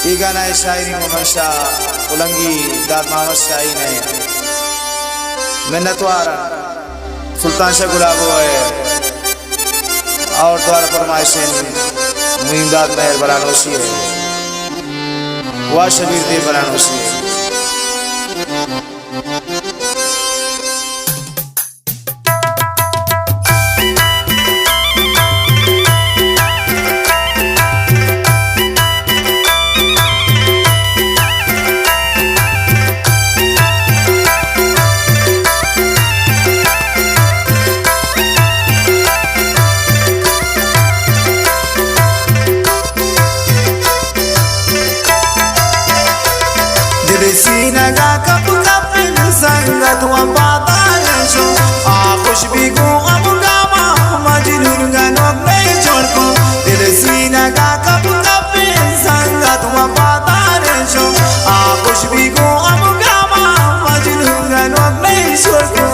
ये गाना है शायरी मोहम्मद शाह उलंगी दाद मोहम्मद शाही ने मिन्नतवार सुल्तान शाह गुलाबो है और द्वारा फरमाइशें मुहिमदाद मेहर बरानोशी है वाह शबीर दे बरानोशी है। सीनगा कप कप संगत वफादार खुश भी गो अब गामा मजनून गानो नहीं छोड़को दिल सीनगा कप कप संगत वफादार खुश भी गो अब गामा मजनून गानो नहीं छोड़को।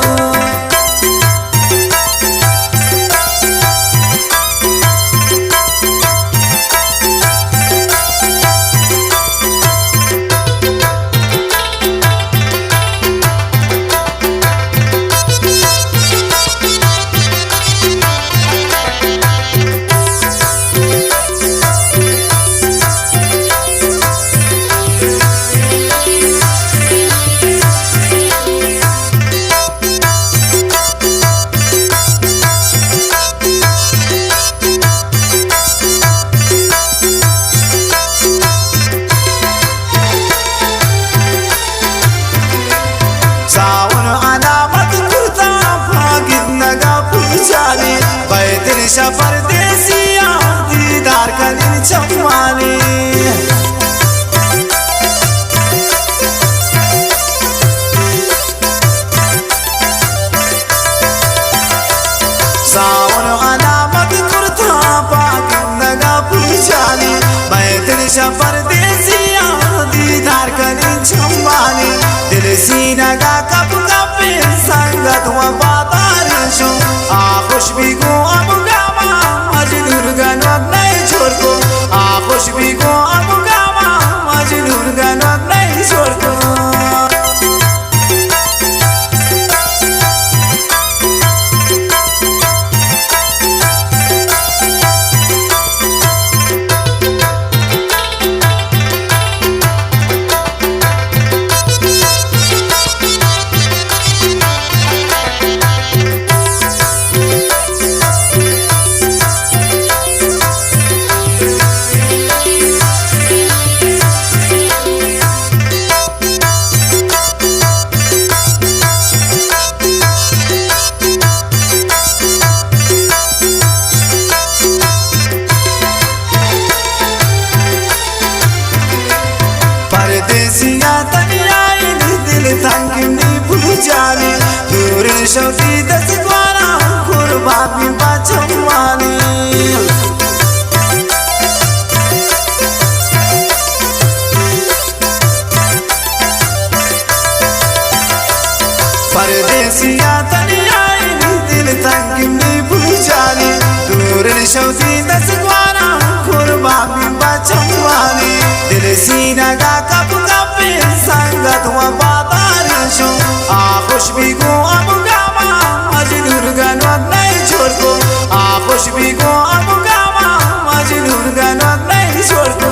परदेसिया दीदार का दिन चम्माने सावन अलामत कुर्ता पाक नगा पूछाने मैं परदेसिया दीदार का दिन चम्माने दिल सीना का कप कप संगत वफादार खुश भी गो अब गामा मजनूर गानो नहीं छोड़को खुश भी गो अब गामा मजनूर गानो नहीं छोड़को। परदेसिया तनियाई दिल तंगनी भूजाने दूर शौती दस द्वारा कुर्बानी बचवाने परदेसिया तनियाई दिल तंगनी भूजाने दूर शौती दस द्वारा कुर्बानी बचवाने दिल सीना का कप कप संगत वफादार खुश भी गो अब गामा मजनूर गानो नहीं छोड़को खुश भी गो अब गामा मजनूर गानो नहीं छोड़को।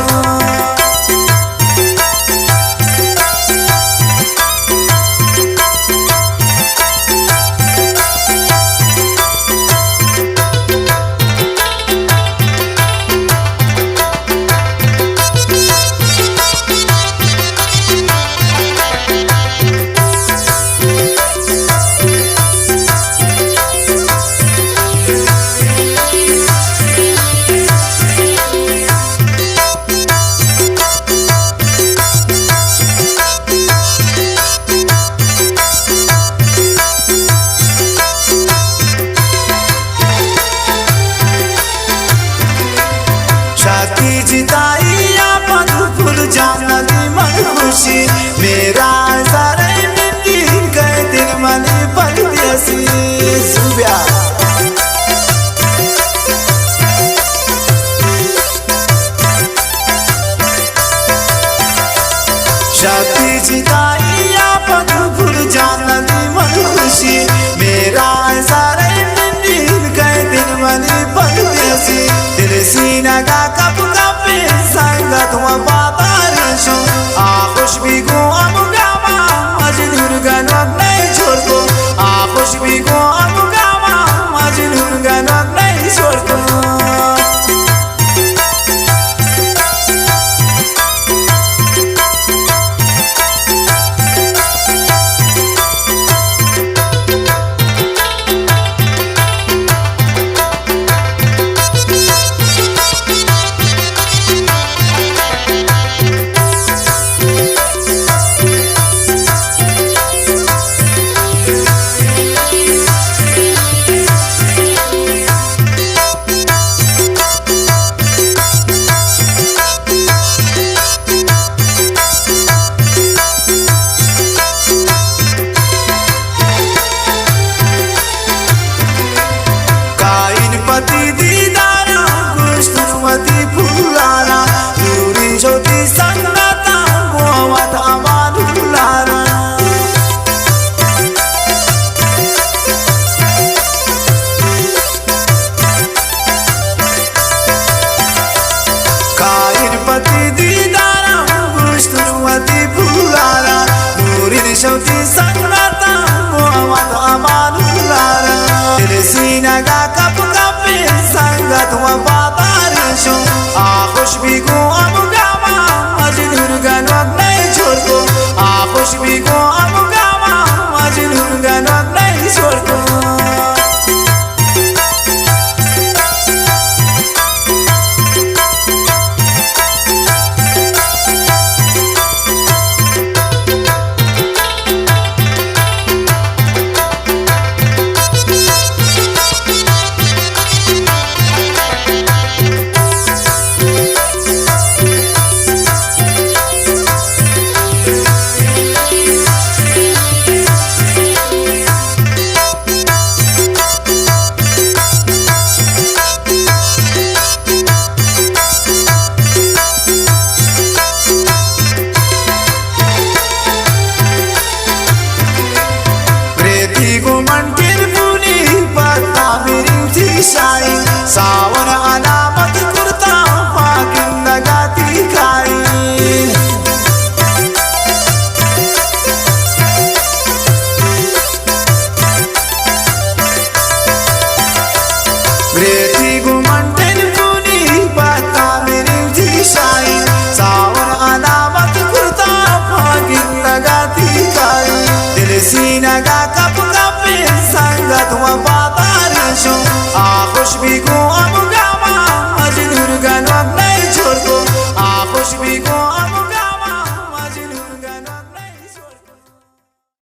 जिताई